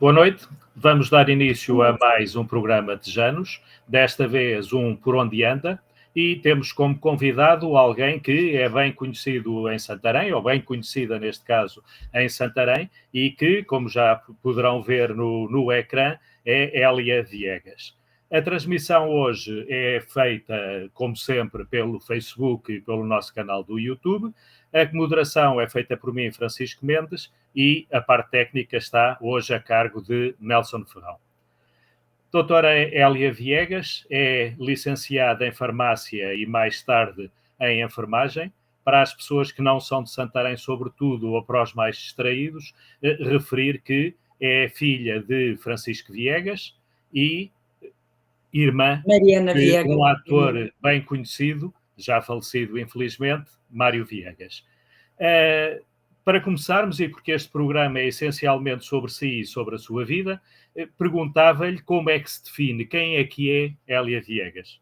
Boa noite, vamos dar início a mais um programa de Janos, desta vez um Por Onde Anda, e temos como convidado alguém que é bem conhecido em Santarém, ou bem conhecida neste caso em Santarém, e que, como já poderão ver no ecrã, é Hélia Viegas. A transmissão hoje é feita, como sempre, pelo Facebook e pelo nosso canal do YouTube. A moderação é feita por mim, Francisco Mendes, e a parte técnica está hoje a cargo de Nelson Ferrão. Doutora Hélia Viegas é licenciada em farmácia e mais tarde em enfermagem. Para as pessoas que não são de Santarém, sobretudo, ou para os mais distraídos, referir que é filha de Francisco Viegas e irmã Mariana de Viegas, um ator bem conhecido, já falecido infelizmente, Mário Viegas. Para começarmos, e porque este programa é essencialmente sobre si e sobre a sua vida, perguntava-lhe como é que se define, quem é que é Hélia Viegas?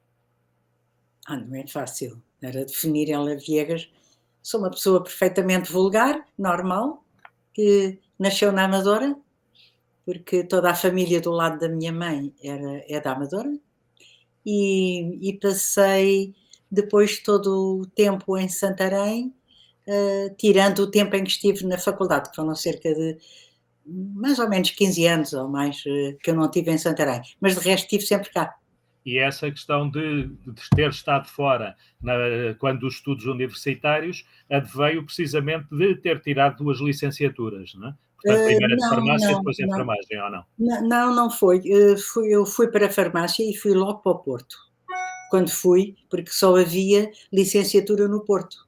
Não é fácil. Era definir Hélia Viegas. Sou uma pessoa perfeitamente vulgar, normal, que nasceu na Amadora, porque toda a família do lado da minha mãe é da Amadora, e passei depois todo o tempo em Santarém, tirando o tempo em que estive na faculdade, que foram cerca de mais ou menos 15 anos ou mais que eu não estive em Santarém, mas de resto estive sempre cá. E essa questão de ter estado fora quando os estudos universitários adveio precisamente de ter tirado 2 licenciaturas, não é? Portanto, primeiro de farmácia, depois de enfermagem, ou não? Não foi. Eu fui para a farmácia e fui logo para o Porto. Quando fui, porque só havia licenciatura no Porto,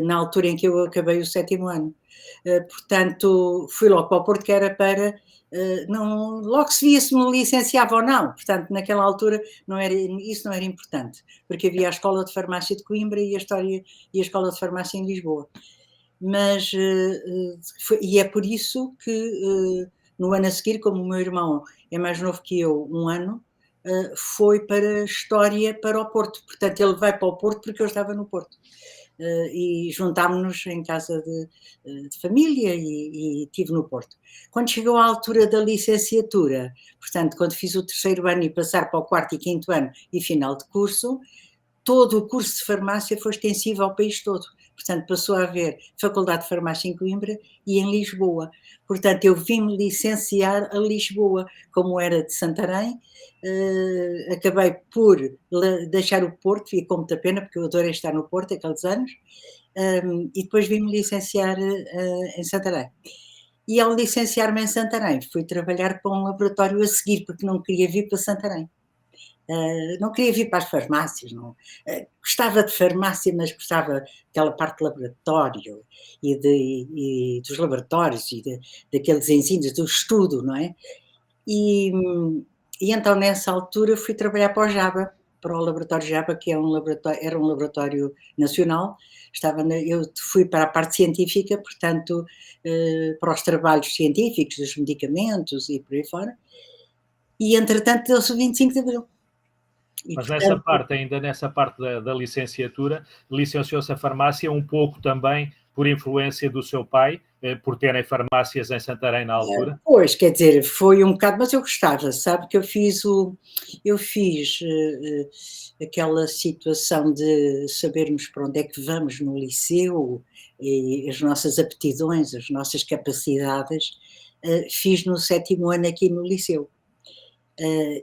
na altura em que eu acabei o 7º ano. Portanto, fui logo para o Porto, que era para... não, logo se via se me licenciava ou não. Portanto, naquela altura isso não era importante, porque havia a Escola de Farmácia de Coimbra e a Escola de Farmácia em Lisboa. Mas, e é por isso que no ano a seguir, como o meu irmão é mais novo que eu, um ano, foi para História para o Porto. Portanto, ele vai para o Porto porque eu estava no Porto. E juntámos-nos em casa de família e estive no Porto. Quando chegou à altura da licenciatura, portanto, quando fiz o 3º ano e passar para o 4º e 5º ano e final de curso, todo o curso de farmácia foi extensivo ao país todo. Portanto, passou a haver Faculdade de Farmácia em Coimbra e em Lisboa. Portanto, eu vim-me licenciar a Lisboa, como era de Santarém. Acabei por deixar o Porto, e com muita pena, porque eu adorei estar no Porto aqueles anos, e depois vim-me licenciar em Santarém. E ao licenciar-me em Santarém, fui trabalhar para um laboratório a seguir, porque não queria vir para Santarém. Não queria vir para as farmácias, não. Gostava de farmácia, mas gostava daquela parte de laboratório e dos laboratórios e daqueles ensinos, do estudo, não é? E então, nessa altura, fui trabalhar para o JABA, para o laboratório JABA, que era um laboratório nacional. Eu fui para a parte científica, portanto, para os trabalhos científicos, dos medicamentos e por aí fora. E, entretanto, deu-se o 25 de Abril. Mas ainda nessa parte da licenciatura, licenciou-se a farmácia um pouco também por influência do seu pai, por terem farmácias em Santarém na altura? Pois, quer dizer, foi um bocado, mas eu gostava, sabe, que eu fiz aquela situação de sabermos para onde é que vamos no liceu e as nossas aptidões, as nossas capacidades, fiz no 7º ano aqui no liceu.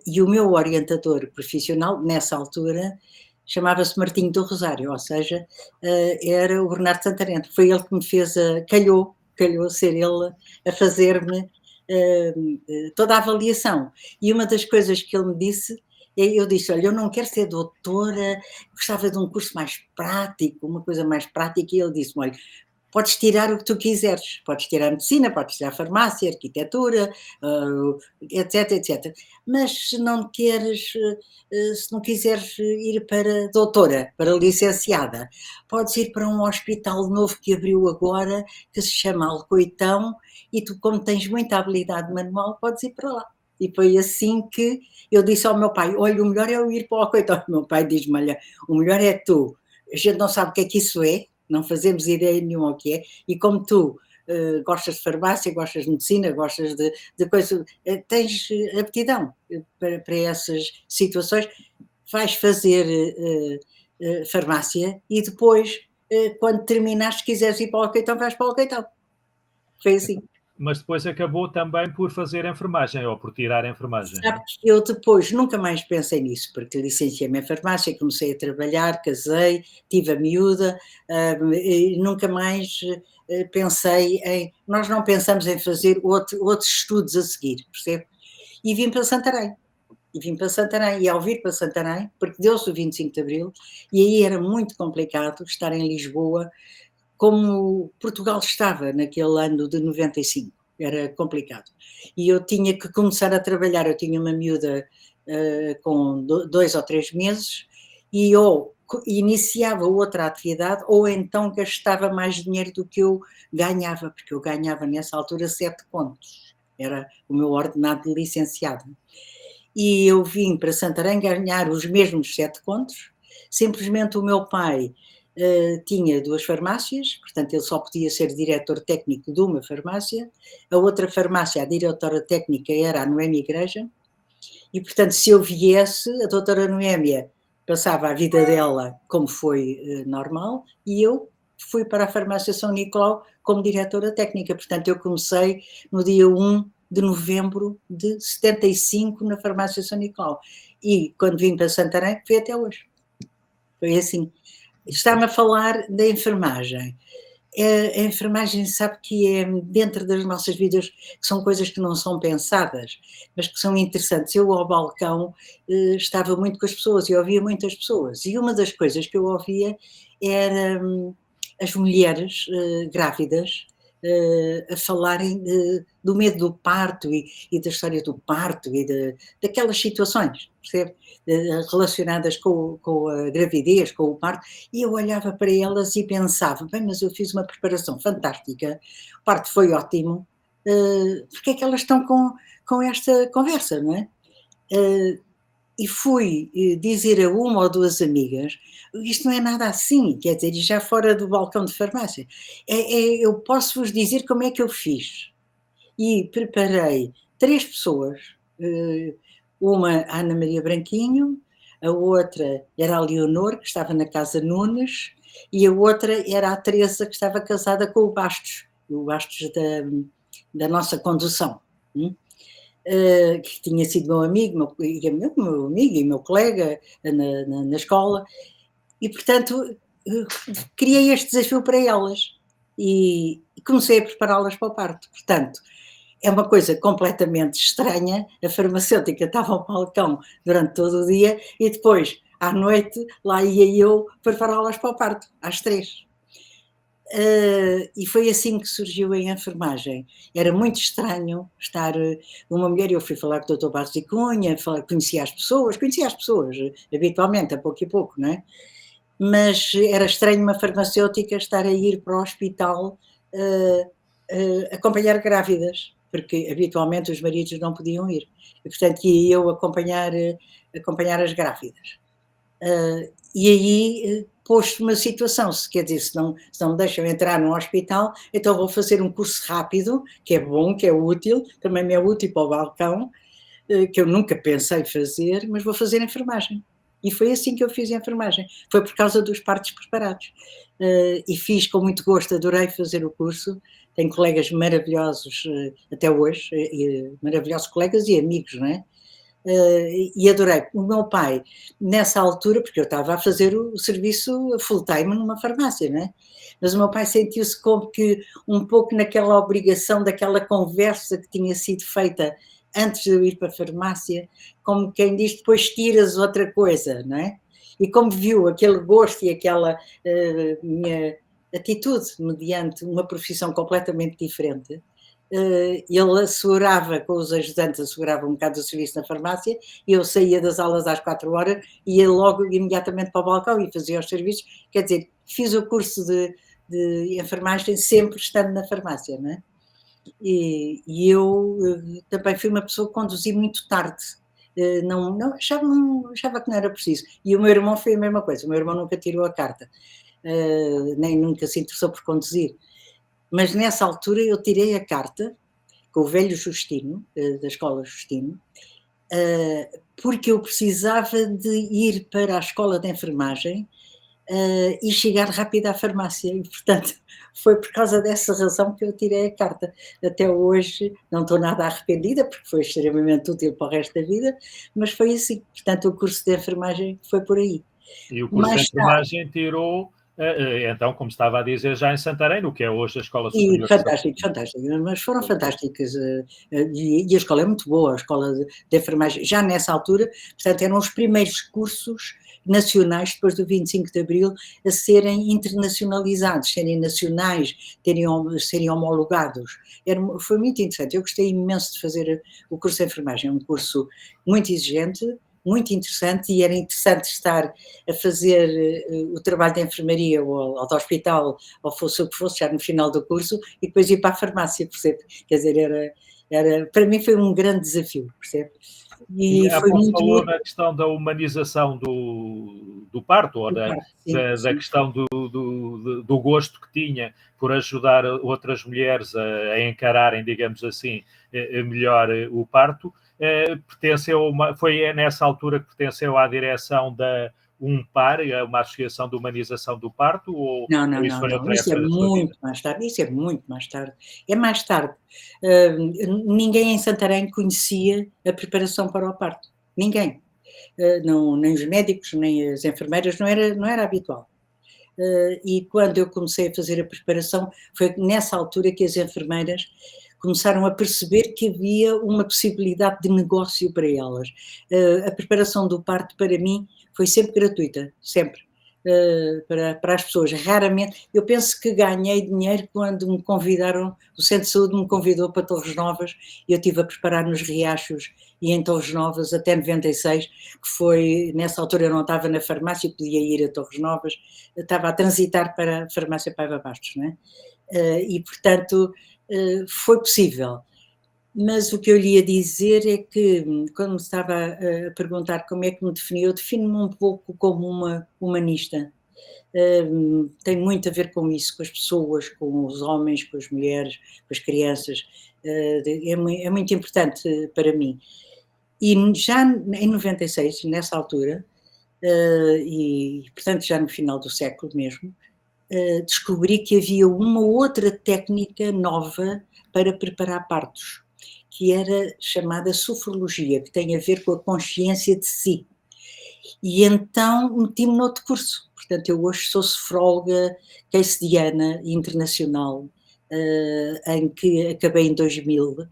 E o meu orientador profissional, nessa altura, chamava-se Martinho do Rosário, ou seja, era o Bernardo Santarento. Foi ele que me fez, calhou ser ele a fazer-me toda a avaliação. E uma das coisas que ele me disse, eu disse, olha, eu não quero ser doutora, gostava de um curso mais prático, uma coisa mais prática, e ele disse-me, olha, podes tirar o que tu quiseres, podes tirar a medicina, podes tirar a farmácia, a arquitetura, etc, etc. Mas se não quiseres ir para doutora, para licenciada, podes ir para um hospital novo que abriu agora, que se chama Alcoitão, e tu, como tens muita habilidade manual, podes ir para lá. E foi assim que eu disse ao meu pai, olha, o melhor é eu ir para o Alcoitão. O meu pai diz-me, olha, o melhor é tu. A gente não sabe o que é que isso é, não fazemos ideia nenhuma o que é, e como tu gostas de farmácia, gostas de medicina, gostas de coisa, tens aptidão para essas situações, vais fazer farmácia e depois, quando terminares, se quiseres ir para o Alcaitão, vais para o Alcaitão. Foi assim. Mas depois acabou também por fazer enfermagem ou por tirar enfermagem. Sabe que eu depois nunca mais pensei nisso, porque licenciei-me em farmácia, comecei a trabalhar, casei, tive a miúda, e nunca mais pensei em. Nós não pensamos em fazer outros estudos a seguir, percebe? E vim para Santarém. E ao vir para Santarém, porque deu-se o 25 de Abril, e aí era muito complicado estar em Lisboa, como Portugal estava naquele ano de 95, era complicado. E eu tinha que começar a trabalhar, eu tinha uma miúda com 2 ou 3 meses, e ou iniciava outra atividade, ou então gastava mais dinheiro do que eu ganhava, porque eu ganhava nessa altura 7 contos, era o meu ordenado de licenciado. E eu vim para Santarém ganhar os mesmos 7 contos, simplesmente o meu pai tinha 2 farmácias, portanto ele só podia ser diretor técnico de uma farmácia, a outra farmácia, a diretora técnica era a Noémia Igreja, e portanto se eu viesse, a doutora Noémia passava a vida dela como foi normal, e eu fui para a farmácia São Nicolau como diretora técnica, portanto eu comecei no dia 1 de novembro de 75 na farmácia São Nicolau, e quando vim para Santarém, fui até hoje. Foi assim. Está-me a falar da enfermagem. A enfermagem sabe que é dentro das nossas vidas, que são coisas que não são pensadas, mas que são interessantes. Eu ao balcão estava muito com as pessoas e ouvia muitas pessoas, e uma das coisas que eu ouvia era as mulheres grávidas a falarem do medo do parto e da história do parto e daquelas situações, percebe? Relacionadas com a gravidez, com o parto, e eu olhava para elas e pensava, bem, mas eu fiz uma preparação fantástica, o parto foi ótimo, porque é que elas estão com esta conversa, não é? E fui dizer a uma ou 2 amigas, isto não é nada assim, quer dizer, e já fora do balcão de farmácia, eu posso vos dizer como é que eu fiz. E preparei 3 pessoas, uma a Ana Maria Branquinho, a outra era a Leonor, que estava na Casa Nunes, e a outra era a Teresa, que estava casada com o Bastos da nossa condução. Que tinha sido meu amigo, meu amigo e meu colega na escola, e portanto criei este desafio para elas e comecei a prepará-las para o parto. Portanto, é uma coisa completamente estranha, a farmacêutica estava ao balcão durante todo o dia e depois, à noite, lá ia eu prepará-las para o parto, às 3. E foi assim que surgiu a enfermagem. Era muito estranho estar uma mulher, eu fui falar com o Dr. Barros e Cunha, conhecia as pessoas habitualmente, a pouco e pouco, não é? Mas era estranho uma farmacêutica estar a ir para o hospital acompanhar grávidas, porque habitualmente os maridos não podiam ir. E, portanto, ia eu acompanhar as grávidas. E aí pôs-se uma situação, quer dizer, se não me deixam entrar no hospital, então vou fazer um curso rápido, que é bom, que é útil, também me é útil para o balcão, que eu nunca pensei fazer, mas vou fazer enfermagem. E foi assim que eu fiz a enfermagem, foi por causa dos partos preparados. E fiz com muito gosto, adorei fazer o curso, tenho colegas maravilhosos até hoje, maravilhosos colegas e amigos, não é? E adorei. O meu pai, nessa altura, porque eu estava a fazer o serviço full-time numa farmácia, não é? Mas o meu pai sentiu-se como que um pouco naquela obrigação daquela conversa que tinha sido feita antes de eu ir para a farmácia, como quem diz, depois tiras outra coisa, não é? E como viu aquele gosto e aquela minha atitude mediante uma profissão completamente diferente, ele assegurava, com os ajudantes, assegurava um bocado o serviço na farmácia, e eu saía das aulas às 4h, ia logo imediatamente para o balcão e fazia os serviços, quer dizer, fiz o curso de enfermagem sempre estando na farmácia, não é? E eu também fui uma pessoa que conduzi muito tarde, não achava que não era preciso, e o meu irmão foi a mesma coisa, o meu irmão nunca tirou a carta, nem nunca se interessou por conduzir. Mas nessa altura eu tirei a carta com o velho Justino, da escola Justino, porque eu precisava de ir para a escola de enfermagem e chegar rápido à farmácia. E, portanto, foi por causa dessa razão que eu tirei a carta. Até hoje não estou nada arrependida, porque foi extremamente útil para o resto da vida, mas foi assim. Portanto, o curso de enfermagem foi por aí. E o curso de enfermagem tirou, então, como estava a dizer, já em Santarém, no que é hoje a Escola E Superior de Saúde. fantástico, fantástico, mas foram fantásticas, e a escola é muito boa, a escola de enfermagem, já nessa altura, portanto, eram os primeiros cursos nacionais, depois do 25 de Abril, a serem internacionalizados, serem nacionais, serem homologados. Foi muito interessante, eu gostei imenso de fazer o curso de enfermagem, é um curso muito exigente, muito interessante, e era interessante estar a fazer o trabalho de enfermaria ou de hospital, ou fosse o que fosse, já no final do curso, e depois ir para a farmácia, percebe? Quer dizer, para mim foi um grande desafio, percebe? E E há foi pouco muito, falou muito na questão da humanização do parto, ou da, importante, sim, da, da sim. questão do gosto que tinha por ajudar outras mulheres a encararem, digamos assim, melhor o parto. Foi nessa altura que pertenceu à direção da UNPAR, uma associação de humanização do parto, ou Não, não, isso não, foi não, outra isso é época da sua vida? muito mais tarde, isso é muito mais tarde. É mais tarde. Ninguém em Santarém conhecia a preparação para o parto. Ninguém. Não, nem os médicos, nem as enfermeiras, não era habitual. E quando eu comecei a fazer a preparação, foi nessa altura que as enfermeiras começaram a perceber que havia uma possibilidade de negócio para elas. A preparação do parto, para mim, foi sempre gratuita, sempre. Para as pessoas, raramente. Eu penso que ganhei dinheiro quando me convidaram, o Centro de Saúde me convidou para Torres Novas, e eu estive a preparar nos Riachos e em Torres Novas até 96, que foi, nessa altura eu não estava na farmácia, podia ir a Torres Novas, estava a transitar para a farmácia Paiva Bastos, não é? E, portanto, foi possível. Mas o que eu lhe ia dizer é que, quando me estava a perguntar como é que me defini, eu defino-me um pouco como uma humanista. Tem muito a ver com isso, com as pessoas, com os homens, com as mulheres, com as crianças. É muito importante para mim. E já em 96, nessa altura, e portanto já no final do século mesmo, descobri que havia uma outra técnica nova para preparar partos, que era chamada sofrologia, que tem a ver com a consciência de si. E então meti-me noutro curso. Portanto, eu hoje sou sofróloga keynesiana internacional, em que acabei em 2000.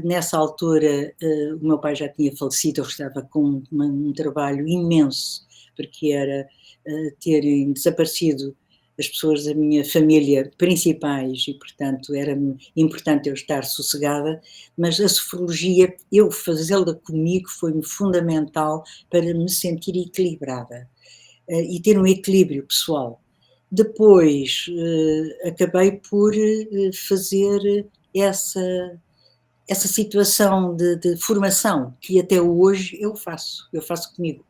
Nessa altura, o meu pai já tinha falecido, eu estava com um trabalho imenso, porque era terem desaparecido as pessoas da minha família principais e, portanto, era-me importante eu estar sossegada, mas a sofrologia, eu fazê-la comigo, foi-me fundamental para me sentir equilibrada e ter um equilíbrio pessoal. Depois, acabei por fazer essa situação de formação que até hoje eu faço comigo.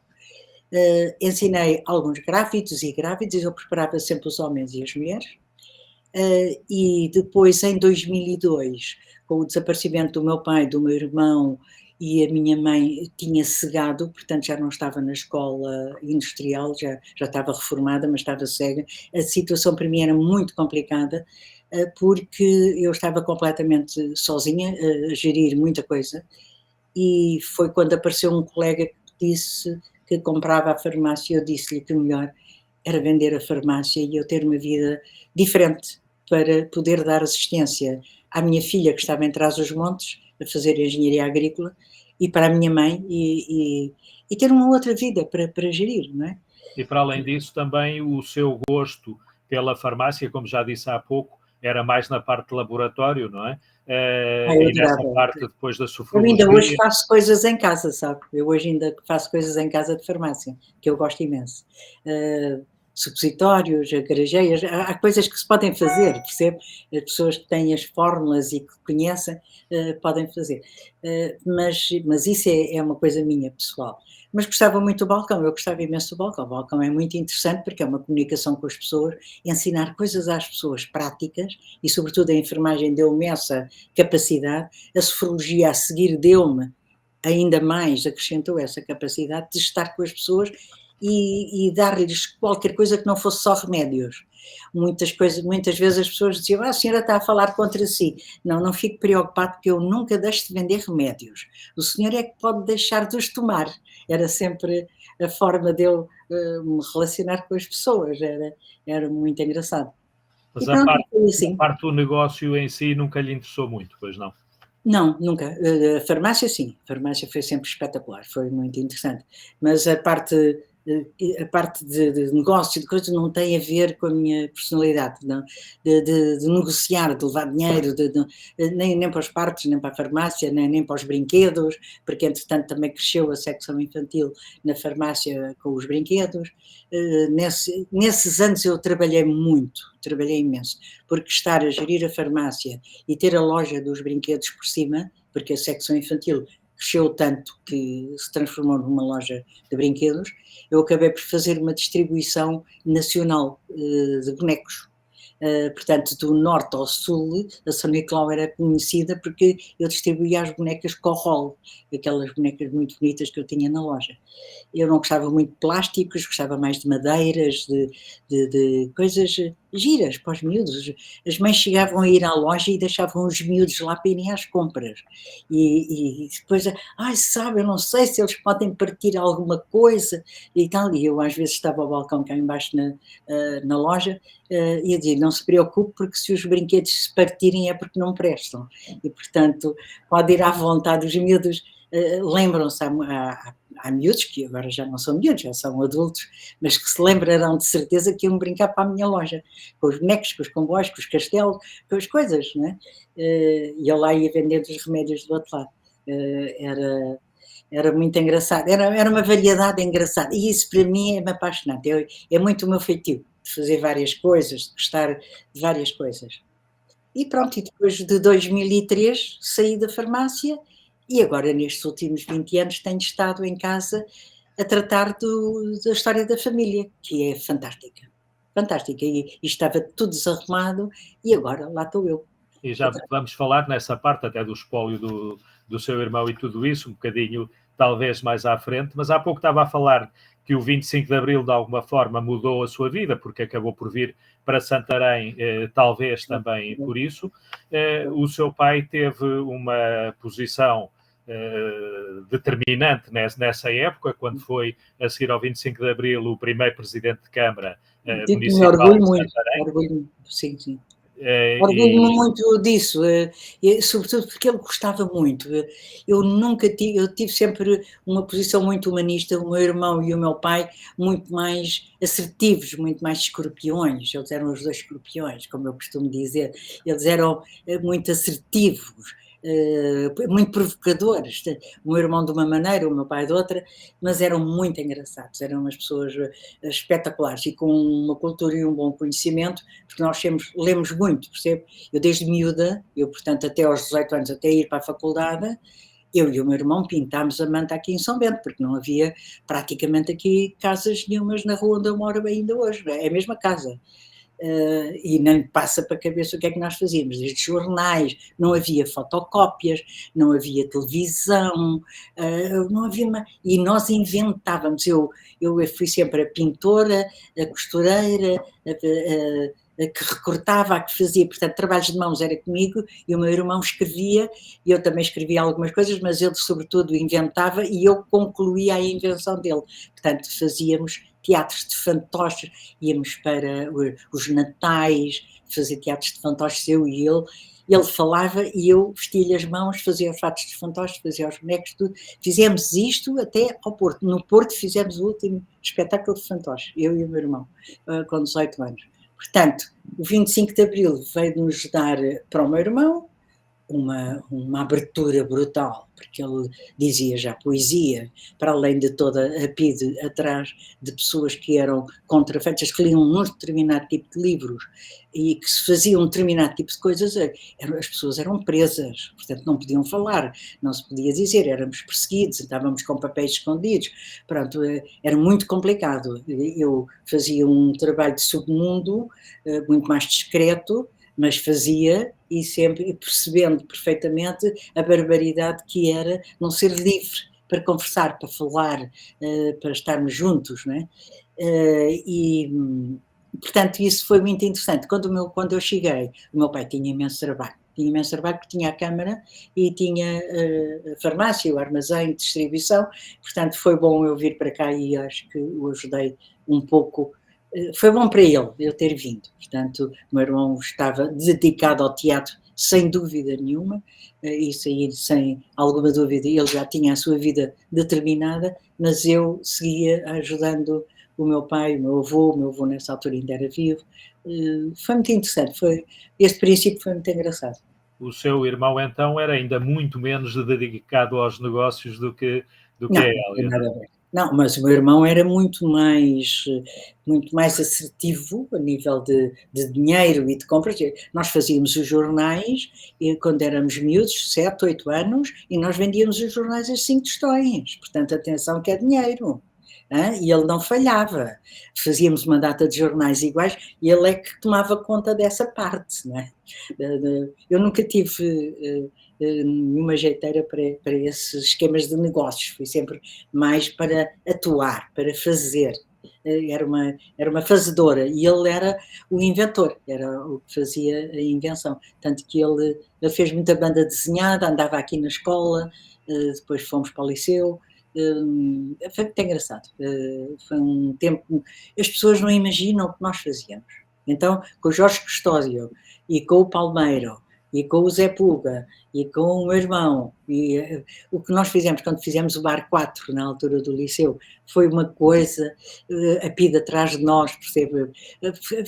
Ensinei alguns grávidos e grávidas, eu preparava sempre os homens e as mulheres, e depois em 2002, com o desaparecimento do meu pai, do meu irmão, e a minha mãe tinha cegado, portanto já não estava na escola industrial, já estava reformada, mas estava cega. A situação para mim era muito complicada, porque eu estava completamente sozinha, a gerir muita coisa, e foi quando apareceu um colega que disse que comprava a farmácia, eu disse-lhe que o melhor era vender a farmácia e eu ter uma vida diferente para poder dar assistência à minha filha, que estava em Trás-os-Montes, a fazer engenharia agrícola, e para a minha mãe, e ter uma outra vida para gerir, não é? E para além disso, também o seu gosto pela farmácia, como já disse há pouco, era mais na parte de laboratório, não é? Eu E nessa adorava. parte depois da Eu ainda hoje sofrologia. faço coisas em casa, sabe? Eu hoje ainda faço coisas em casa de farmácia, que eu gosto imenso. supositórios, garageias, há coisas que se podem fazer, percebe? As pessoas que têm as fórmulas e que conhecem podem fazer. Mas isso é uma coisa minha, pessoal. Mas gostava muito do balcão, eu gostava imenso do balcão. O balcão é muito interessante porque é uma comunicação com as pessoas, ensinar coisas às pessoas práticas e, sobretudo, a enfermagem deu-me essa capacidade, a sofrologia a seguir deu-me ainda mais, acrescentou essa capacidade de estar com as pessoas e dar-lhes qualquer coisa que não fosse só remédios. Muitas vezes as pessoas diziam, a senhora está a falar contra si. Não, não fique preocupado porque eu nunca deixo de vender remédios. O senhor é que pode deixar de os tomar. Era sempre a forma de eu me relacionar com as pessoas, era muito engraçado. Mas E pronto, foi a assim. parte do negócio em si nunca lhe interessou muito, pois não? Não, nunca. A farmácia sim, a farmácia foi sempre espetacular, foi muito interessante. Mas a parte de negócio, de coisas, não tem a ver com a minha personalidade, não. De negociar, de levar dinheiro, nem para os partos, nem para a farmácia, nem para os brinquedos, porque entretanto também cresceu a secção infantil na farmácia com os brinquedos. Nesses anos eu trabalhei muito, trabalhei imenso, porque estar a gerir a farmácia e ter a loja dos brinquedos por cima, porque a secção infantil cresceu tanto que se transformou numa loja de brinquedos, eu acabei por fazer uma distribuição nacional de bonecos. Portanto, do norte ao sul, a São Nicolau era conhecida porque eu distribuía as bonecas Corrol, aquelas bonecas muito bonitas que eu tinha na loja. Eu não gostava muito de plásticos, gostava mais de madeiras, de coisas giras para os miúdos. As mães chegavam a ir à loja e deixavam os miúdos lá para irem às compras. E depois, sabe, eu não sei se eles podem partir alguma coisa e tal. E eu às vezes estava ao balcão cá embaixo na loja e eu dizia, não se preocupe porque se os brinquedos se partirem é porque não prestam. E portanto pode ir à vontade, os miúdos lembram-se, há miúdos que agora já não são miúdos, já são adultos, mas que se lembrarão de certeza que iam brincar para a minha loja, com os bonecos, com os comboios, com os castelos, com as coisas, não é? E eu lá ia vendendo os remédios do outro lado. Era muito engraçado, era uma variedade engraçada, e isso para mim é-me apaixonante, é muito o meu feitio, de fazer várias coisas, de gostar de várias coisas. E pronto, e depois de 2003 saí da farmácia e agora nestes últimos 20 anos tenho estado em casa a tratar da história da família, que é fantástica. Fantástica, e estava tudo desarrumado e agora lá estou eu. E já vamos falar nessa parte até do espólio do seu irmão e tudo isso, um bocadinho talvez mais à frente, mas há pouco estava a falar que o 25 de Abril de alguma forma mudou a sua vida, porque acabou por vir para Santarém, talvez também por isso. O seu pai teve uma posição determinante nessa época, quando foi, a seguir ao 25 de Abril, o primeiro presidente de Câmara municipal orgulho de muito, Santarém. orgulho, sim, sim. Orgulho-me muito disso, sobretudo porque ele gostava muito. Eu tive sempre uma posição muito humanista, o meu irmão e o meu pai muito mais assertivos, muito mais escorpiões, eles eram os dois escorpiões, como eu costumo dizer, eles eram muito assertivos, muito provocadores, o meu irmão de uma maneira, o meu pai de outra, mas eram muito engraçados, eram umas pessoas espetaculares e com uma cultura e um bom conhecimento, porque nós lemos muito, percebe? Eu desde miúda, portanto até aos 18 anos, até ir para a faculdade, eu e o meu irmão pintámos a manta aqui em São Bento, porque não havia praticamente aqui casas nenhumas na rua onde eu moro ainda hoje, é a mesma casa. E nem passa para a cabeça o que é que nós fazíamos, desde jornais, não havia fotocópias, não havia televisão, não havia e nós inventávamos, eu fui sempre a pintora, a costureira, a que recortava, a que fazia, portanto, trabalhos de mãos era comigo, e o meu irmão escrevia, e eu também escrevia algumas coisas, mas ele sobretudo inventava, e eu concluía a invenção dele, portanto, fazíamos teatros de fantoches, íamos para os natais, fazer teatros de fantoches, eu e ele falava e eu vestia-lhe as mãos, fazia os fatos de fantoches, fazia os bonecos, tudo. Fizemos isto até ao Porto. No Porto fizemos o último espetáculo de fantoches, eu e o meu irmão, com 18 anos. Portanto, o 25 de Abril veio-nos dar para o meu irmão, uma abertura brutal, porque ele dizia já poesia, para além de toda a PIDE atrás de pessoas que eram contrafeitas, que liam um determinado tipo de livros e que se faziam um determinado tipo de coisas, as pessoas eram presas, portanto não podiam falar, não se podia dizer, éramos perseguidos, estávamos com papéis escondidos, pronto, era muito complicado. Eu fazia um trabalho de submundo, muito mais discreto, mas fazia, e sempre percebendo perfeitamente a barbaridade que era não ser livre para conversar, para falar, para estarmos juntos, não é? E, portanto, isso foi muito interessante. Quando eu cheguei, o meu pai tinha imenso trabalho. Tinha imenso trabalho porque tinha a Câmara e tinha a farmácia, o armazém de distribuição, portanto foi bom eu vir para cá e acho que o ajudei um pouco. Foi bom para ele eu ter vindo, portanto o meu irmão estava dedicado ao teatro sem dúvida nenhuma, isso aí sem alguma dúvida, ele já tinha a sua vida determinada, mas eu seguia ajudando o meu pai, o meu avô nessa altura ainda era vivo, foi muito interessante, este princípio foi muito engraçado. O seu irmão, então, era ainda muito menos dedicado aos negócios do que Não, a não tem Hélia. nada a ver. Não, mas o meu irmão era muito mais assertivo a nível de dinheiro e de compras. Nós fazíamos os jornais quando éramos miúdos, 7, 8 anos, e nós vendíamos os jornais a 5 tostões. Portanto, atenção que é dinheiro. E ele não falhava. Fazíamos uma data de jornais iguais e ele é que tomava conta dessa parte. Não é? Eu nunca tive nenhuma jeiteira para esses esquemas de negócios, fui sempre mais para atuar, para fazer. Era uma fazedora e ele era o inventor, era o que fazia a invenção. Tanto que ele fez muita banda desenhada, andava aqui na escola, depois fomos para o liceu. Foi muito engraçado. Foi um tempo. As pessoas não imaginam o que nós fazíamos. Então, com o Jorge Custódio e com o Palmeiro e com o Zé Puga e com o meu irmão, e o que nós fizemos quando fizemos o Bar 4 na altura do liceu foi uma coisa, a PIDE atrás de nós, percebe?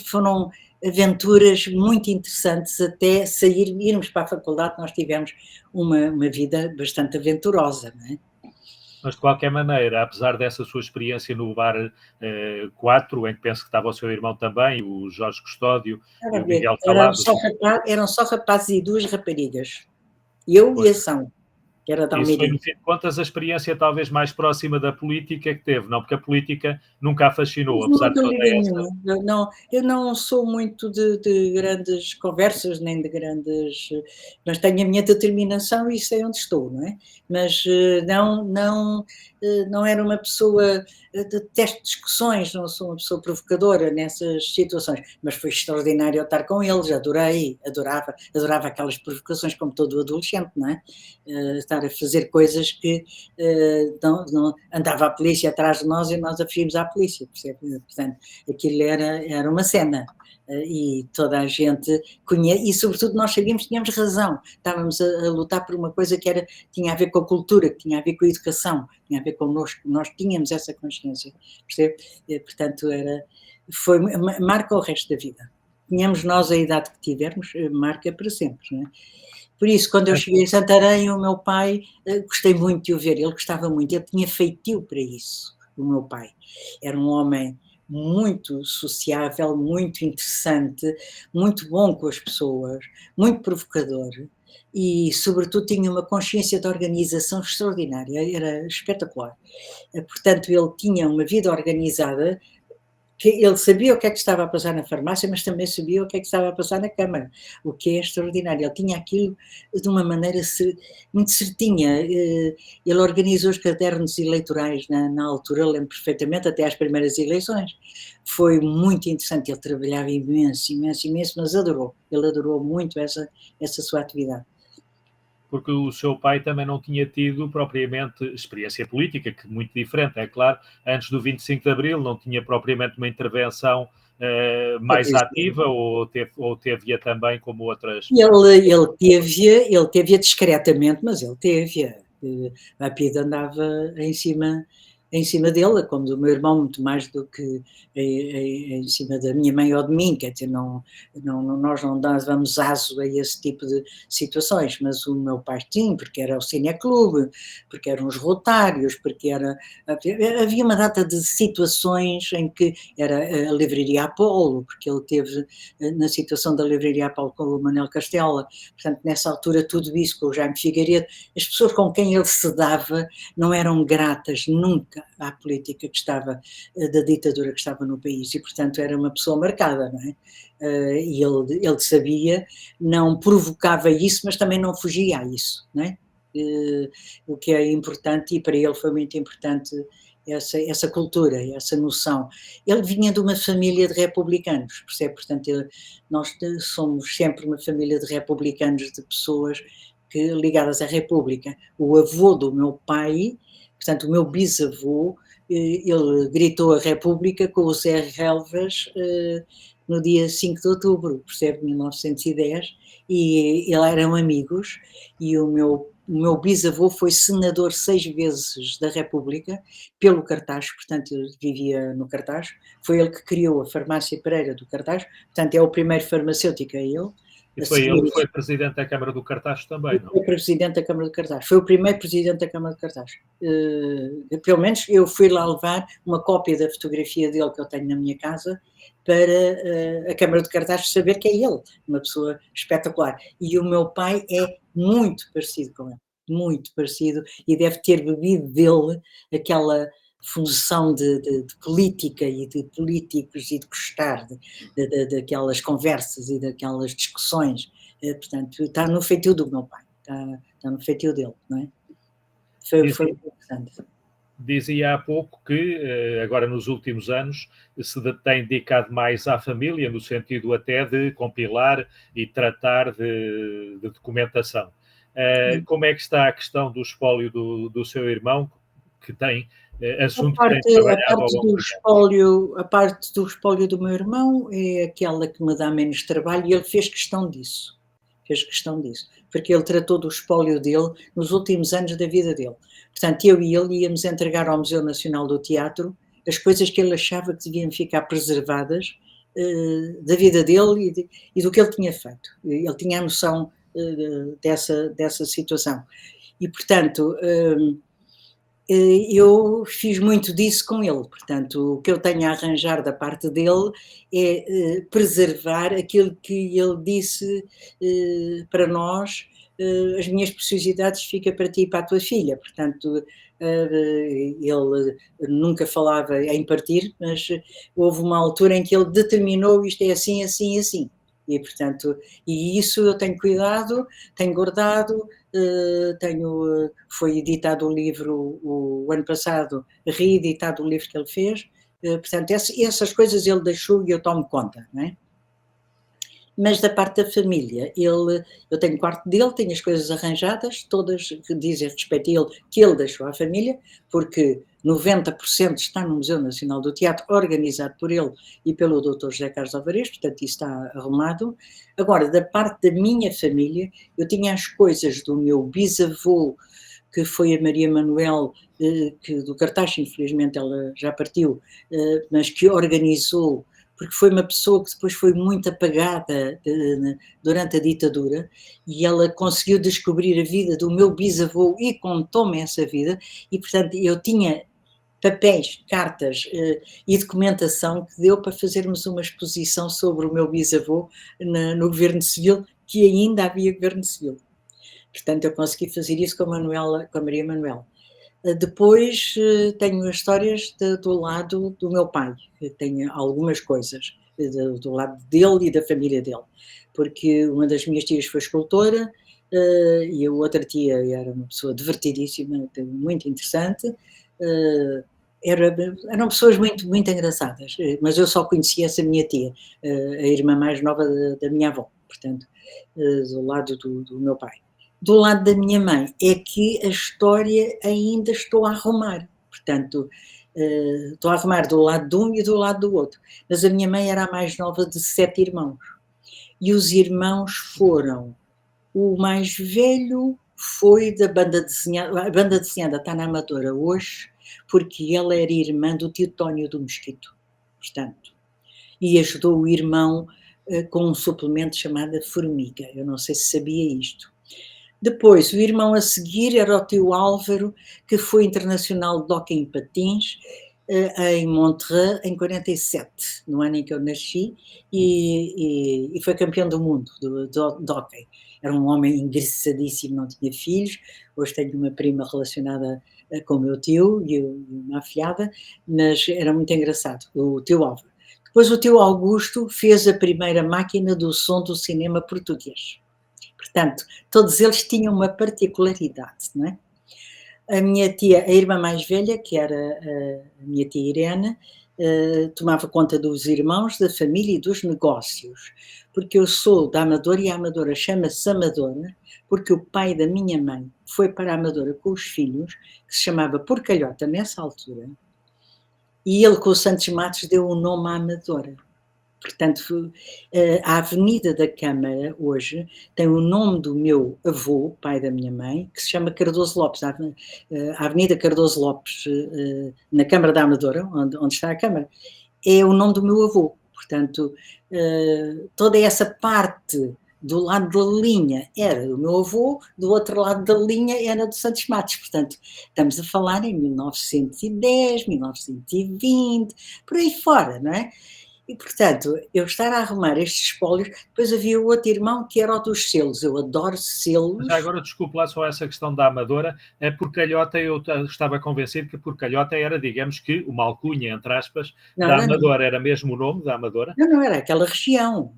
Foram aventuras muito interessantes até irmos para a faculdade. Nós tivemos uma vida bastante aventurosa, não é? Mas, de qualquer maneira, apesar dessa sua experiência no Bar 4, em que penso que estava o seu irmão também, o Jorge Custódio e o Miguel Calado. Eram só rapazes e 2 raparigas. Eu e a São, que era da Isso foi, Almeirinho. no fim de contas, a experiência talvez mais próxima da política que teve, não? Porque a política nunca a fascinou, apesar de Nunca toda liguei essa... nenhuma. Eu não sou muito de grandes conversas, nem de grandes. Mas tenho a minha determinação e sei onde estou, não é? Mas não era uma pessoa. Detesto discussões, não sou uma pessoa provocadora nessas situações. Mas foi extraordinário estar com eles, adorava aquelas provocações, como todo adolescente, não é? Estar a fazer coisas que não andava a polícia atrás de nós e nós a fugimos à polícia, percebe? Portanto, aquilo era uma cena e toda a gente conhece, e sobretudo nós sabíamos que tínhamos razão, estávamos a lutar por uma coisa que tinha a ver com a cultura, que tinha a ver com a educação, tinha a ver connosco, nós tínhamos essa consciência, percebe? Portanto, marca o resto da vida. Tínhamos nós a idade que tivermos, marca para sempre, não é? Por isso, quando eu cheguei a Santarém, o meu pai, gostei muito de o ver, ele gostava muito, ele tinha feitio para isso, o meu pai. Era um homem muito sociável, muito interessante, muito bom com as pessoas, muito provocador e, sobretudo, tinha uma consciência de organização extraordinária, era espetacular. Portanto, ele tinha uma vida organizada, que ele sabia o que é que estava a passar na farmácia, mas também sabia o que é que estava a passar na Câmara, o que é extraordinário. Ele tinha aquilo de uma maneira muito certinha. Ele organizou os cadernos eleitorais na altura, eu lembro perfeitamente, até às primeiras eleições. Foi muito interessante, ele trabalhava imenso, mas adorou. Ele adorou muito essa sua atividade. Porque o seu pai também não tinha tido propriamente experiência política, que muito diferente, é claro, antes do 25 de Abril não tinha propriamente uma intervenção mais ativa, ou teve-a também como outras... Ele teve-a discretamente, mas ele teve-a. A PIDE andava em cima em cima dele, como do meu irmão, muito mais do que em cima da minha mãe ou de mim, quer dizer, nós não dávamos aso a esse tipo de situações, mas o meu pai sim, porque era o cineclube, porque eram os rotários, porque havia uma data de situações em que era a livraria Apolo, porque ele teve na situação da livraria Apolo com o Manuel Castela, portanto, nessa altura tudo isso com o Jaime Figueiredo, as pessoas com quem ele se dava não eram gratas nunca à política que estava, da ditadura que estava no país, e portanto era uma pessoa marcada, não é? E ele sabia, não provocava isso, mas também não fugia a isso, não é? O que é importante, e para ele foi muito importante essa cultura, essa noção. Ele vinha de uma família de republicanos, percebe? Portanto, nós somos sempre uma família de republicanos, de pessoas ligadas à República. O avô do meu pai, portanto, o meu bisavô, ele gritou a República com o Zé Relvas no dia 5 de outubro, percebe, 1910, e eles eram amigos, e o meu bisavô foi senador 6 vezes da República, pelo Cartaz, portanto, ele vivia no Cartaz, foi ele que criou a farmácia Pereira do Cartaz, portanto, é o primeiro farmacêutico, é ele. E foi ele que foi presidente da Câmara do Cartaz também, não? Foi presidente da Câmara do Cartaz, foi o primeiro presidente da Câmara do Cartaz. Pelo menos eu fui lá levar uma cópia da fotografia dele que eu tenho na minha casa para a Câmara do Cartaz saber que é ele, uma pessoa espetacular. E o meu pai é muito parecido com ele, muito parecido, e deve ter bebido dele aquela função de política e de políticos e de gostar daquelas conversas e daquelas discussões. Portanto, está no feitio do meu pai, está no feitio dele, não é? Foi interessante. Dizia há pouco que agora nos últimos anos se tem dedicado mais à família, no sentido até de compilar e tratar de documentação. Como é que está a questão do espólio do seu irmão, que tem assunto que tem trabalhado ao longo do tempo? A parte do espólio do meu irmão é aquela que me dá menos trabalho, e ele fez questão disso, porque ele tratou do espólio dele nos últimos anos da vida dele. Portanto, eu e ele íamos entregar ao Museu Nacional do Teatro as coisas que ele achava que deviam ficar preservadas da vida dele e do que ele tinha feito. Ele tinha a noção dessa situação. E, portanto, eu fiz muito disso com ele. Portanto, o que eu tenho a arranjar da parte dele é preservar aquilo que ele disse para nós: as minhas preciosidades fica para ti e para a tua filha. Portanto, ele nunca falava em partir, mas houve uma altura em que ele determinou: isto é assim, assim, assim. E, portanto, isso eu tenho cuidado, tenho guardado, foi editado o livro o ano passado, reeditado o livro que ele fez, portanto, essas coisas ele deixou e eu tomo conta, não é? Mas da parte da família, eu tenho o quarto dele, tenho as coisas arranjadas, todas que dizem respeito a ele, que ele deixou à família, porque 90% está no Museu Nacional do Teatro, organizado por ele e pelo Dr. José Carlos Alvarez, portanto isso está arrumado. Agora, da parte da minha família, eu tinha as coisas do meu bisavô, que foi a Maria Manuel, que do Cartaz, infelizmente ela já partiu, mas que organizou, porque foi uma pessoa que depois foi muito apagada durante a ditadura, e ela conseguiu descobrir a vida do meu bisavô e contou-me essa vida, e portanto eu tinha papéis, cartas e documentação que deu para fazermos uma exposição sobre o meu bisavô no Governo Civil, que ainda havia Governo Civil. Portanto, eu consegui fazer isso com a Maria Manuel. Depois tenho as histórias do lado do meu pai, tenho algumas coisas do lado dele e da família dele, porque uma das minhas tias foi escultora e a outra tia era uma pessoa divertidíssima, muito interessante, eram pessoas muito, muito engraçadas, mas eu só conhecia essa minha tia, a irmã mais nova da minha avó, portanto, do lado do meu pai. Do lado da minha mãe é que a história ainda estou a arrumar, portanto, estou a arrumar do lado de um e do lado do outro, mas a minha mãe era a mais nova de 7 irmãos, e os irmãos foram, o mais velho foi da banda desenhada, a banda desenhada está na Amadora hoje, porque ela era irmã do tio Tónio do Mosquito, portanto, e ajudou o irmão com um suplemento chamado Formiga. Eu não sei se sabia isto. Depois, o irmão a seguir era o tio Álvaro, que foi internacional de hóquei em patins, em Montreux, em 47, no ano em que eu nasci, e foi campeão do mundo de hóquei. Era um homem engraçadíssimo, não tinha filhos. Hoje tenho uma prima relacionada com o meu tio e uma afilhada, mas era muito engraçado, o tio Álvaro. Depois o tio Augusto fez a primeira máquina do som do cinema português. Portanto, todos eles tinham uma particularidade, não é? A minha tia, a irmã mais velha, que era a minha tia Irene, tomava conta dos irmãos, da família e dos negócios, porque eu sou da Amadora e a Amadora chama-se Amadora, porque o pai da minha mãe foi para a Amadora com os filhos, que se chamava Porcalhota nessa altura, e ele com o Santos Matos deu o nome à Amadora. Portanto, a Avenida da Câmara, hoje, tem o nome do meu avô, pai da minha mãe, que se chama Cardoso Lopes. A Avenida Cardoso Lopes, na Câmara da Amadora, onde está a Câmara, é o nome do meu avô. Portanto, toda essa parte do lado da linha era do meu avô, do outro lado da linha era do Santos Matos. Portanto, estamos a falar em 1910, 1920, por aí fora, não é? E, portanto, eu estar a arrumar estes espólios, depois havia o outro irmão que era o dos selos. Eu adoro selos. Já agora, desculpe lá só essa questão da Amadora. A Porcalhota, eu estava convencido que a Porcalhota era, digamos que, uma alcunha, entre aspas, da Amadora. Era mesmo o nome da Amadora? Não, era aquela região.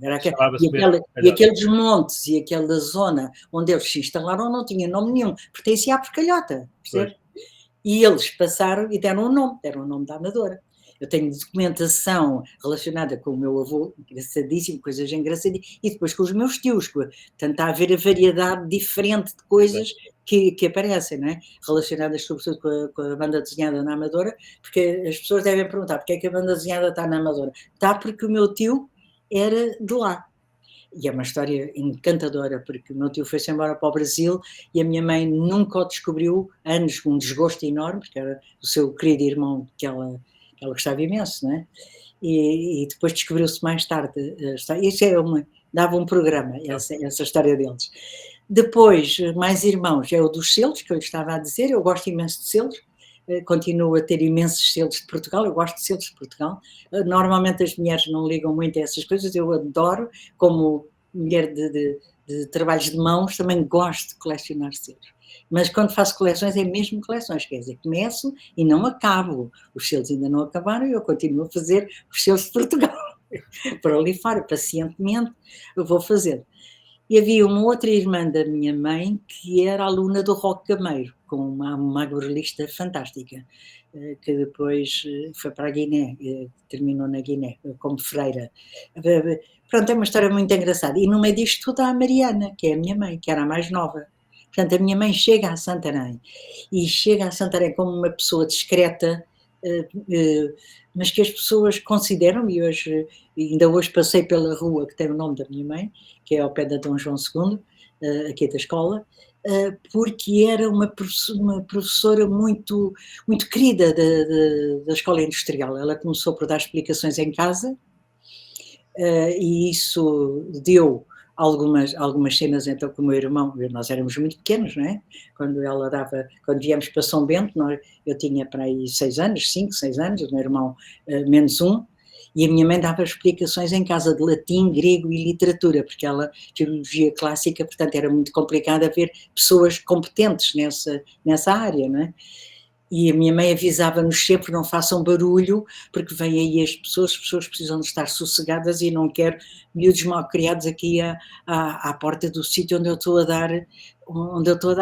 E aqueles montes e aquela zona onde eles se instalaram não tinha nome nenhum. Pertencia à Porcalhota, percebe? E eles passaram e deram o nome da Amadora. Eu tenho documentação relacionada com o meu avô, engraçadíssimo, coisas engraçadíssimas, e depois com os meus tios, portanto está a haver a variedade diferente de coisas que aparecem, não é? Relacionadas sobretudo com a banda desenhada na Amadora, porque as pessoas devem perguntar porque é que a banda desenhada está na Amadora. Está porque o meu tio era de lá. E é uma história encantadora, porque o meu tio foi-se embora para o Brasil e a minha mãe nunca o descobriu, anos com um desgosto enorme, porque era o seu querido irmão que ela gostava imenso, não é? E depois descobriu-se mais tarde. Isso dava um programa, essa história deles. Depois, mais irmãos, é o dos selos, que eu lhe estava a dizer, eu gosto imenso de selos, continuo a ter imensos selos de Portugal, eu gosto de selos de Portugal. Normalmente as mulheres não ligam muito a essas coisas, eu adoro, como mulher de trabalhos de mãos, também gosto de colecionar selos. Mas quando faço coleções, é mesmo coleções, quer dizer, começo e não acabo. Os selos ainda não acabaram e eu continuo a fazer os selos de Portugal. Para ali fora, pacientemente, eu vou fazer. E havia uma outra irmã da minha mãe que era aluna do Roque Gameiro, com uma aguarelista fantástica, que depois foi para a Guiné, terminou na Guiné, como freira. Pronto, é uma história muito engraçada. E no meio disto tudo há a Mariana, que é a minha mãe, que era a mais nova. Portanto, a minha mãe chega a Santarém, e chega a Santarém como uma pessoa discreta, mas que as pessoas consideram, e ainda hoje passei pela rua que tem o nome da minha mãe, que é ao pé da Dom João II, aqui da escola, porque era uma professora muito, muito querida da escola industrial. Ela começou por dar explicações em casa, e isso deu algumas cenas então com o meu irmão. Nós éramos muito pequenos, não é? Quando viemos para São Bento, eu tinha para aí 6 anos, 5, 6 anos, o meu irmão menos 1, e a minha mãe dava explicações em casa de latim, grego e literatura, porque ela, filologia clássica, portanto era muito complicado haver pessoas competentes nessa área, não é? E a minha mãe avisava-nos sempre, não façam barulho, porque vêm aí as pessoas precisam de estar sossegadas e não quero miúdos mal criados aqui à porta do sítio onde eu estou a dar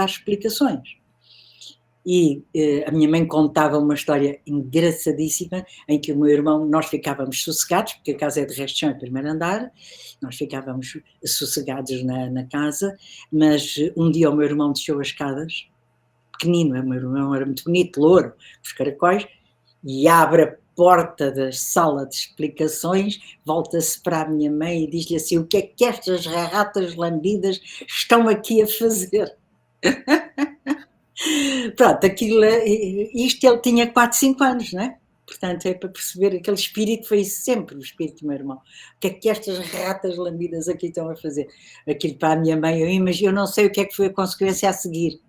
explicações. E a minha mãe contava uma história engraçadíssima em que o meu irmão, nós ficávamos sossegados, porque a casa é de resto de chão, é primeiro andar, nós ficávamos sossegados na casa, mas um dia o meu irmão desceu as escadas, pequenino, o meu irmão era muito bonito, louro, os caracóis, e abre a porta da sala de explicações, volta-se para a minha mãe e diz-lhe assim: o que é que estas ratas lambidas estão aqui a fazer? Pronto, aquilo, isto ele tinha 4, 5 anos, não é? Portanto, é para perceber aquele espírito, foi sempre o espírito do meu irmão. O que é que estas ratas lambidas aqui estão a fazer? Aquilo para a minha mãe, eu imagino, eu não sei o que é que foi a consequência a seguir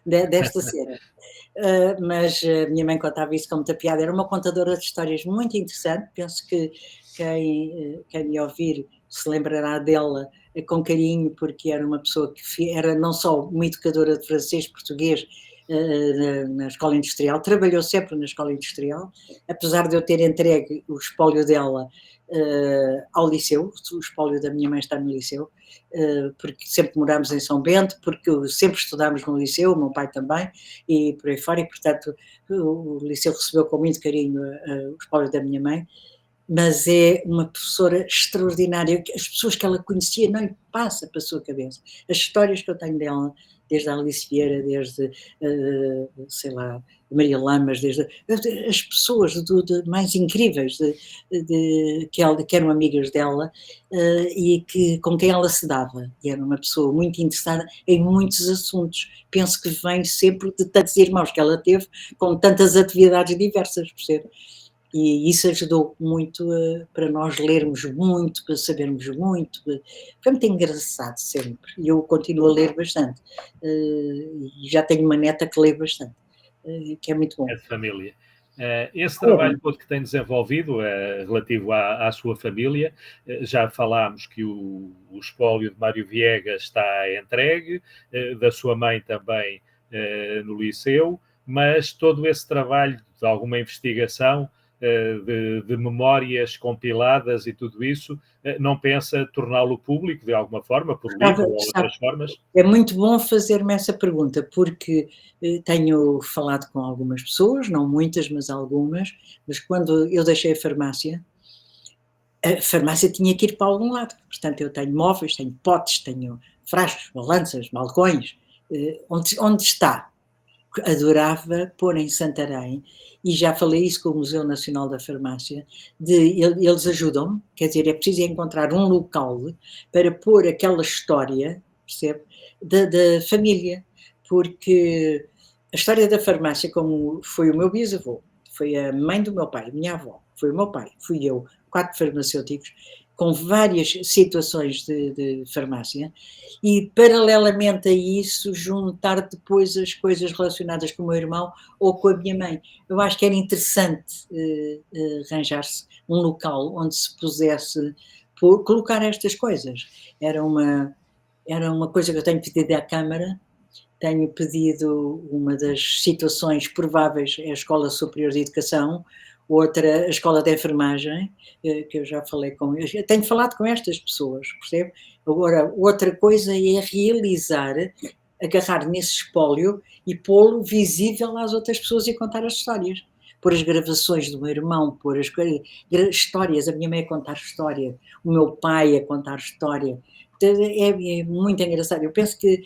desta cena. Mas a minha mãe contava isso com muita piada, era uma contadora de histórias muito interessante, penso que quem me ouvir se lembrará dela com carinho, porque era uma pessoa que era não só uma educadora de francês, português, na escola industrial, trabalhou sempre na escola industrial, apesar de eu ter entregue o espólio dela ao liceu, o espólio da minha mãe está no liceu, porque sempre morámos em São Bento, porque sempre estudámos no liceu, o meu pai também, e por aí fora, e portanto o liceu recebeu com muito carinho o espólio da minha mãe, mas é uma professora extraordinária, as pessoas que ela conhecia não lhe passa para a sua cabeça, as histórias que eu tenho dela, desde a Alice Vieira, desde, sei lá, Maria Lamas, desde as pessoas mais incríveis que eram amigas dela e com quem ela se dava, e era uma pessoa muito interessada em muitos assuntos, penso que vem sempre de tantos irmãos que ela teve, com tantas atividades diversas, percebe? E isso ajudou muito para nós lermos muito, para sabermos muito. Foi muito engraçado sempre. E eu continuo a ler bastante. E já tenho uma neta que lê bastante, que é muito bom. É de família. Esse trabalho todo que tem desenvolvido relativo à sua família, já falámos que o espólio de Mário Viegas está entregue, da sua mãe também no liceu, mas todo esse trabalho de alguma investigação, de memórias compiladas e tudo isso, não pensa torná-lo público de alguma forma, por livro ou outras formas? É muito bom fazer-me essa pergunta, porque tenho falado com algumas pessoas, não muitas, mas algumas, mas quando eu deixei a farmácia tinha que ir para algum lado. Portanto, eu tenho móveis, tenho potes, tenho frascos, balanças, balcões. Onde está? Adorava pôr em Santarém, e já falei isso com o Museu Nacional da Farmácia, eles ajudam-me, quer dizer, é preciso encontrar um local para pôr aquela história, percebe, da família, porque a história da farmácia, como foi o meu bisavô, foi a mãe do meu pai, a minha avó, foi o meu pai, fui eu, 4 farmacêuticos, com várias situações de farmácia, e paralelamente a isso juntar depois as coisas relacionadas com o meu irmão ou com a minha mãe. Eu acho que era interessante arranjar-se um local onde se pudesse colocar estas coisas. Era uma coisa que eu tenho pedido à Câmara, tenho pedido, uma das situações prováveis é a Escola Superior de Educação, outra a Escola de Enfermagem, que eu já falei com eles, eu tenho falado com estas pessoas, percebe? Agora, outra coisa é realizar, agarrar nesse espólio e pô-lo visível às outras pessoas e contar as histórias. Pôr as gravações do meu irmão, pôr as histórias, a minha mãe a contar história, o meu pai a contar história. É muito engraçado. Eu penso que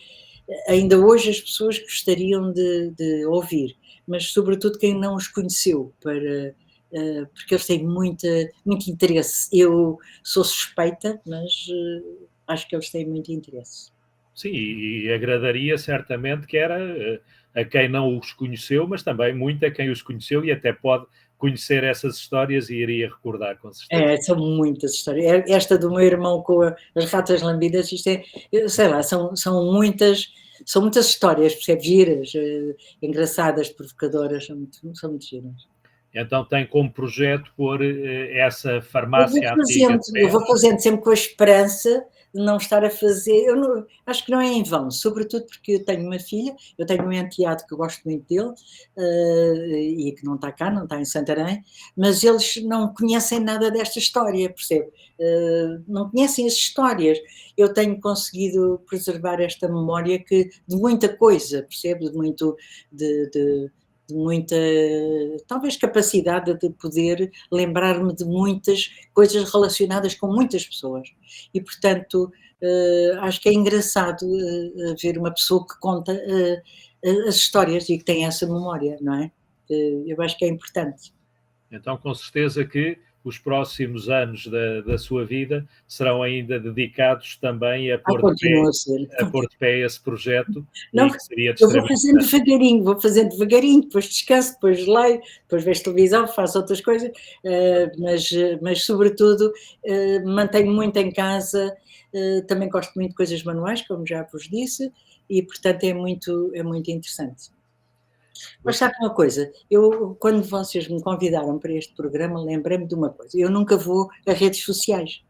ainda hoje as pessoas gostariam de ouvir, mas sobretudo quem não os conheceu, porque eles têm muito interesse. Eu sou suspeita, mas acho que eles têm muito interesse. Sim, e agradaria certamente que era a quem não os conheceu, mas também muito a quem os conheceu e até pode conhecer essas histórias e iria recordar, com certeza. São muitas histórias. Esta do meu irmão com as ratas lambidas, isto sei lá, são muitas histórias, percebe? Giras, engraçadas, provocadoras, são muito giras. Então tem como projeto pôr essa farmácia antiga de Eu pé. vou fazendo sempre com a esperança de não estar a fazer, acho que não é em vão, sobretudo porque eu tenho uma filha, eu tenho um enteado que eu gosto muito dele, e que não está cá, não está em Santarém, mas eles não conhecem nada desta história, percebe? Não conhecem as histórias. Eu tenho conseguido preservar esta memória de muita coisa, percebe? De muita, talvez, capacidade de poder lembrar-me de muitas coisas relacionadas com muitas pessoas. E, portanto, acho que é engraçado ver uma pessoa que conta as histórias e que tem essa memória, não é? Eu acho que é importante. Então, com certeza que os próximos anos da sua vida serão ainda dedicados também a pôr continua a ser. de pé esse projeto, Não, e que seria de eu vou fazendo extrema devagarinho, depois descanso, depois leio, depois vejo televisão, faço outras coisas, mas sobretudo mantenho muito em casa, também gosto muito de coisas manuais, como já vos disse, e portanto é muito interessante. Mas sabe uma coisa, eu quando vocês me convidaram para este programa, lembrei-me de uma coisa, eu nunca vou a redes sociais,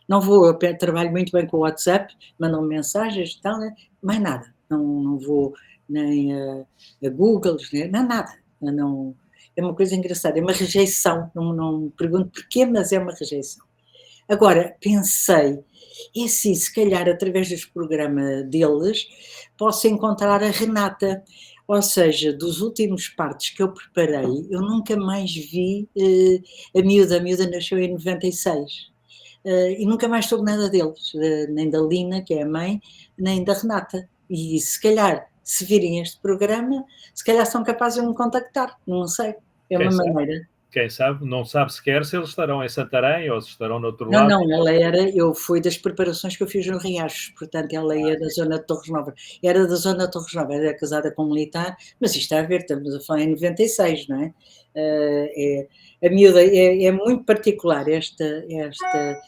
não vou, eu trabalho muito bem com o WhatsApp, mandam mensagens e tal, né? Mais nada, não vou nem a Google, nem nada, não, é uma coisa engraçada, é uma rejeição, não me pergunto porquê, mas é uma rejeição. Agora, pensei, e assim, se calhar através deste programa deles, posso encontrar a Renata, ou seja, dos últimos partos que eu preparei, eu nunca mais vi a miúda nasceu em 96, e nunca mais soube nada deles, nem da Lina, que é a mãe, nem da Renata, e se calhar, se virem este programa, se calhar são capazes de me contactar, não sei, é uma maneira. Quem sabe, não sabe sequer se eles estarão em Santarém ou se estarão no outro Não, lado. eu fui das preparações que eu fiz no Riachos, portanto ela ia da zona de Torres Novas, era da zona de Torres Novas, era casada com um militar, mas isto está a ver, estamos a falar em 96, não é? A miúda é muito particular esta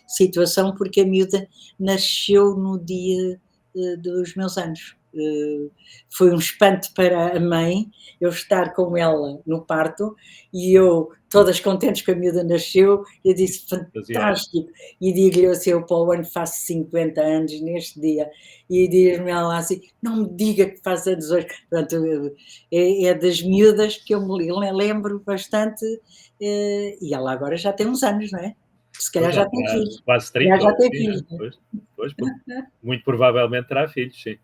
situação, porque a miúda nasceu no dia dos meus anos. Foi um espanto para a mãe eu estar com ela no parto e eu, todas contentes que a miúda nasceu, eu disse fantástico, e digo-lhe assim, eu para o ano faço 50 anos neste dia, e diz-me ela assim, não me diga que faz anos hoje. Portanto, é das miúdas que eu me lembro bastante, e ela agora já tem uns anos, não é? Se calhar já tem filhos. Quase 30, Já tem sim, filhos. pois, muito provavelmente terá filhos, sim.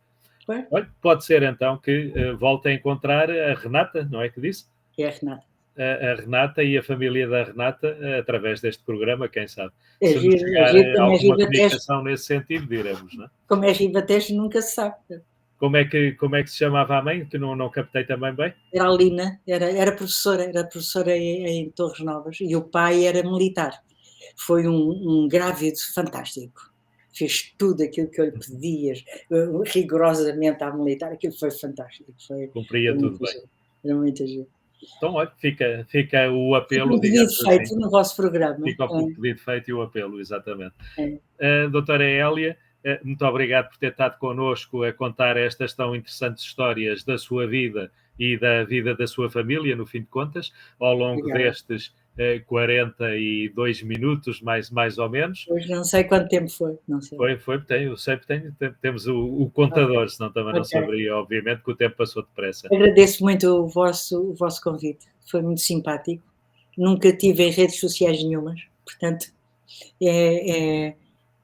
Olha, pode ser então que volte a encontrar a Renata, não é que disse? É a Renata. A Renata e a família da Renata através deste programa, quem sabe. É Se nos giro, chegar alguma comunicação nesse sentido, diremos, não é? Como é Ribatejo, nunca se sabe. Como é que se chamava a mãe? Que não captei também bem? Era a Lina, era professora em Torres Novas, e o pai era militar. Foi um grávido fantástico. Fez tudo aquilo que eu lhe pedia, rigorosamente à militar, aquilo foi fantástico. Cumpria tudo bem. Era muito giro. Então, olha, fica o apelo, Fica um digamos pedido feito assim. no vosso programa. Fica o pedido feito e o apelo, exatamente. É. Doutora Hélia, muito obrigado por ter estado connosco a contar estas tão interessantes histórias da sua vida e da vida da sua família, no fim de contas, ao longo destes 42 minutos, mais ou menos. Pois não sei quanto tempo foi, não sei. Temos o contador, senão também não saberia, obviamente, que o tempo passou depressa. Agradeço muito o vosso convite, foi muito simpático. Nunca tive em redes sociais nenhumas, portanto, é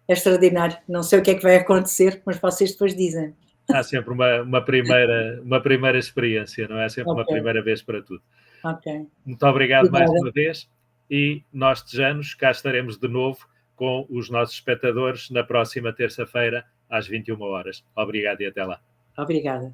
extraordinário. Não sei o que é que vai acontecer, mas vocês depois dizem. Há sempre uma primeira experiência, não é? Sempre uma primeira vez para tudo. Muito obrigado mais uma vez e nós tejanos cá estaremos de novo com os nossos espectadores na próxima terça-feira às 21 horas. Obrigado e até lá. Obrigada.